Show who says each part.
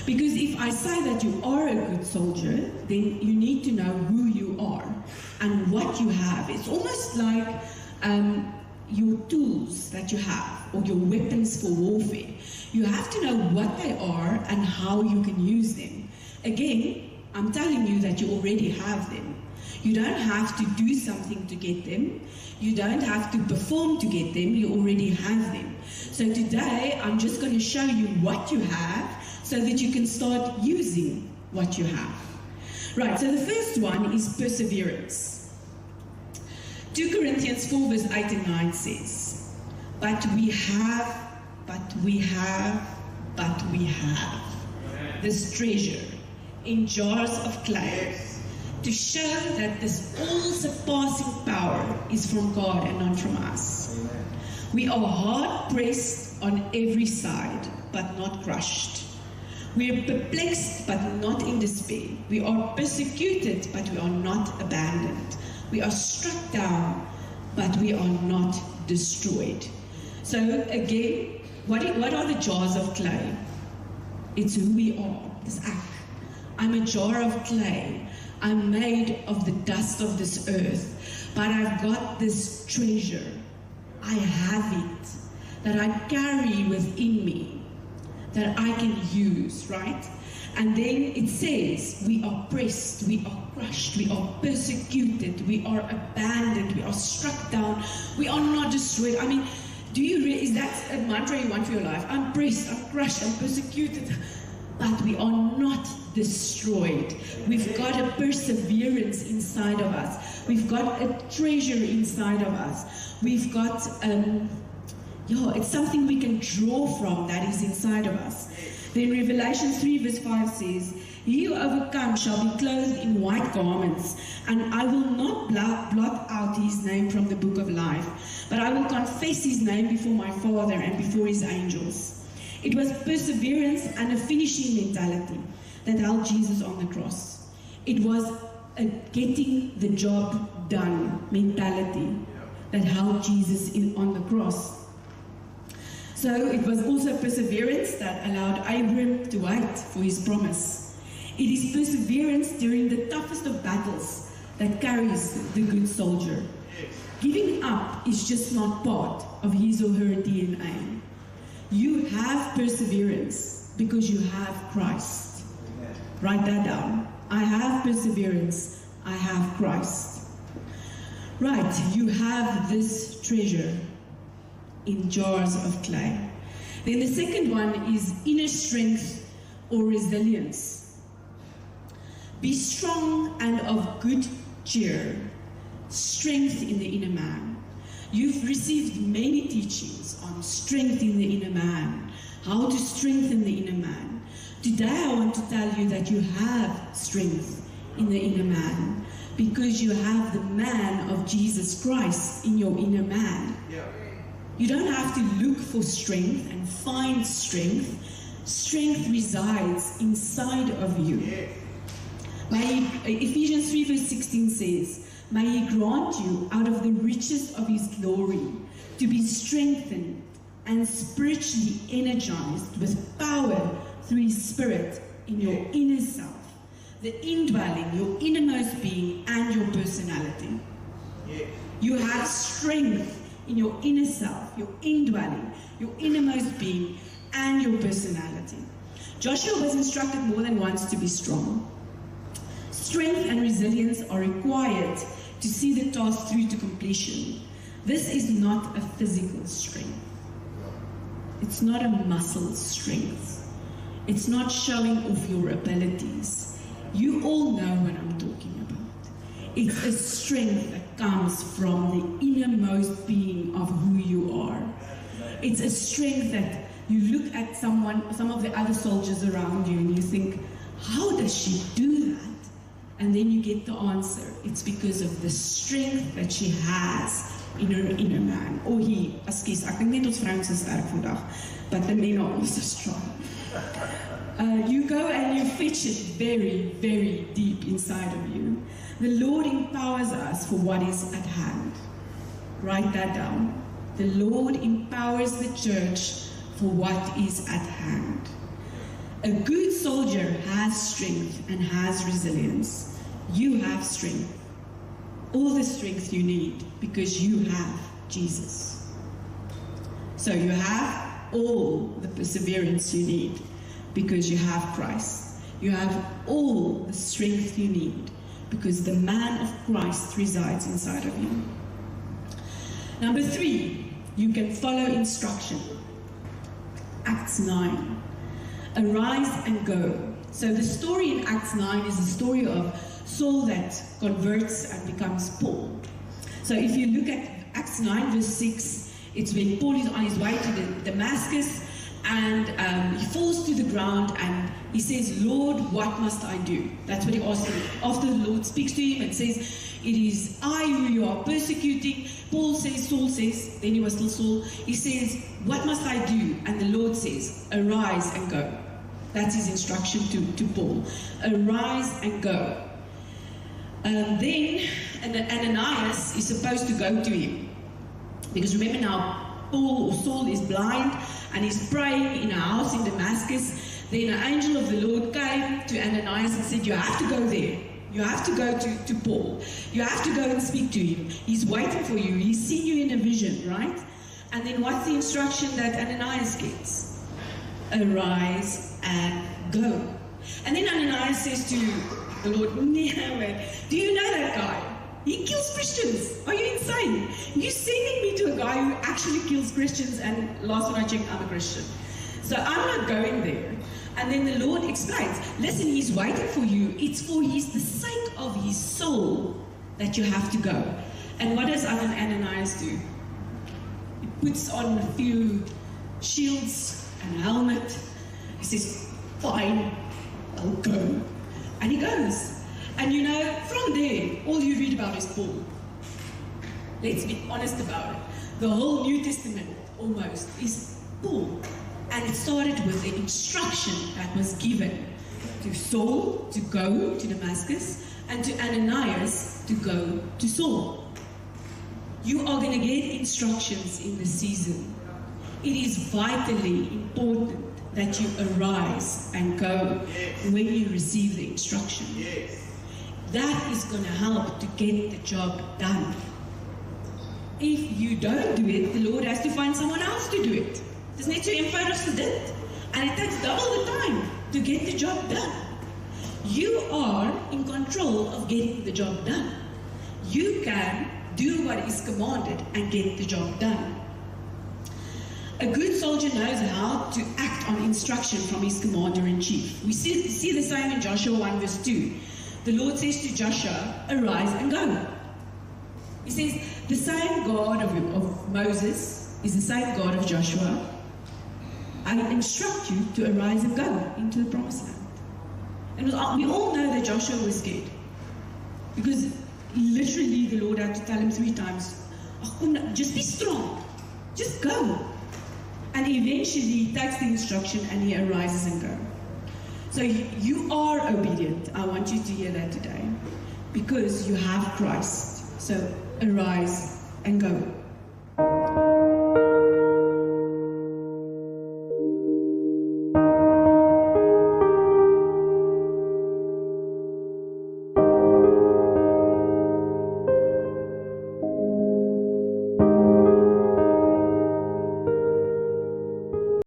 Speaker 1: Because if I say that you are a good soldier, then you need to know who you are and what you have. It's almost like your tools that you have, or your weapons for warfare. You have to know what they are and how you can use them. Again, I'm telling you that you already have them. You don't have to do something to get them. You don't have to perform to get them. You already have them. So today, I'm just going to show you what you have so that you can start using what you have. Right, so the first one is perseverance. 2 Corinthians 4 verse 8 and 9 says, but we have this treasure in jars of clay, to show that this all-surpassing power is from God and not from us. Amen. We are hard-pressed on every side, but not crushed. We are perplexed, but not in despair. We are persecuted, but we are not abandoned. We are struck down, but we are not destroyed. So again, what are the jars of clay? It's who we are. This act. I'm a jar of clay. I'm made of the dust of this earth, but I've got this treasure. I have it, that I carry within me, that I can use, right? And then it says, we are pressed, we are crushed, we are persecuted, we are abandoned, we are struck down, we are not destroyed. I mean, is that a mantra you want for your life? I'm pressed, I'm crushed, I'm persecuted, but we are not destroyed. We've got a perseverance inside of us. We've got a treasure inside of us. We've got, it's something we can draw from that is inside of us. Then Revelation 3 verse 5 says, he who overcomes shall be clothed in white garments, and I will not blot out his name from the book of life, but I will confess his name before my Father and before his angels. It was perseverance and a finishing mentality that held Jesus on the cross. It was a getting the job done mentality that held Jesus on the cross. So it was also perseverance that allowed Abraham to wait for his promise. It is perseverance during the toughest of battles that carries the good soldier. Giving up is just not part of his or her DNA. You have perseverance because you have Christ. Write that down. I have perseverance. I have Christ. Right, you have this treasure in jars of clay. Then the second one is inner strength or resilience. Be strong and of good cheer. Strength in the inner man. You've received many teachings on strength in the inner man, how to strengthen the inner man. Today I want to tell you that you have strength in the inner man because you have the man of Jesus Christ in your inner man. You don't have to look for strength and find strength. Strength resides inside of you. Ephesians 3 verse 16 says, may he grant you out of the riches of his glory to be strengthened and spiritually energized with power through his spirit in your inner self, the indwelling, your innermost being and your personality. You have strength in your inner self, your indwelling, your innermost being and your personality. Joshua was instructed more than once to be strong. Strength and resilience are required to see the task through to completion. This is not a physical strength. It's not a muscle strength. It's not showing off your abilities. You all know what I'm talking about. It's a strength that comes from the innermost being of who you are. It's a strength that you look at some of the other soldiers around you and you think, how does she do that? And then you get the answer. It's because of the strength that she has in her inner man. Or he, excuse, ek dink net ons vrouens is sterk vandag, but the men are also strong. You go and you fetch it very, very deep inside of you. The Lord empowers us for what is at hand. Write that down. The Lord empowers the church for what is at hand. A good soldier has strength and has resilience. You have strength. All the strength you need because you have Jesus. So you have all the perseverance you need because you have Christ. You have all the strength you need because the man of Christ resides inside of you. Number 3, you can follow instruction. Acts 9. Arise and go. So the story in Acts 9 is the story of Saul that converts and becomes Paul. So if you look at Acts 9 verse 6, it's when Paul is on his way to Damascus, and he falls to the ground and he says, Lord, what must I do? That's what he asks him. After the Lord speaks to him and says, it is I who you are persecuting. Saul says, then he was still Saul, he says, what must I do? And the Lord says, arise and go. That's his instruction to Paul. Arise and go. Then Ananias is supposed to go to him. Because remember now, Saul is blind and he's praying in a house in Damascus. Then an angel of the Lord came to Ananias and said, you have to go there. You have to go to Paul. You have to go and speak to him. He's waiting for you. He's seen you in a vision, right? And then what's the instruction that Ananias gets? Arise and go. And then Ananias says to the Lord, do you know that guy? He kills Christians. Are you insane? You're sending me to a guy who actually kills Christians, and last one I checked, I'm a Christian. So I'm not going there. And then the Lord explains, listen, he's waiting for you. It's for the sake of his soul that you have to go. And what does Ananias do? He puts on a few shields and a helmet. He says, fine, I'll go. And he goes. And you know, from there, all you read about is Paul. Let's be honest about it. The whole New Testament, almost, is Paul. And it started with the instruction that was given to Saul to go to Damascus and to Ananias to go to Saul. You are going to get instructions in this season. It is vitally important that you arise and go when you receive the instruction. That is going to help to get the job done. If you don't do it, the Lord has to find someone else to do it. Dis net so eenvoudig so dit. And it takes double the time to get the job done. You are in control of getting the job done. You can do what is commanded and get the job done. A good soldier knows how to act on instruction from his commander-in-chief. We see the same in Joshua 1 verse 2. The Lord says to Joshua, arise and go. He says, the same God of Moses is the same God of Joshua. I instruct you to arise and go into the promised land. And we all know that Joshua was scared. Because literally the Lord had to tell him 3 times, just be strong. Just go. And eventually he takes the instruction and he arises and goes. So you are obedient. I want you to hear that today. Because you have Christ. So arise and go.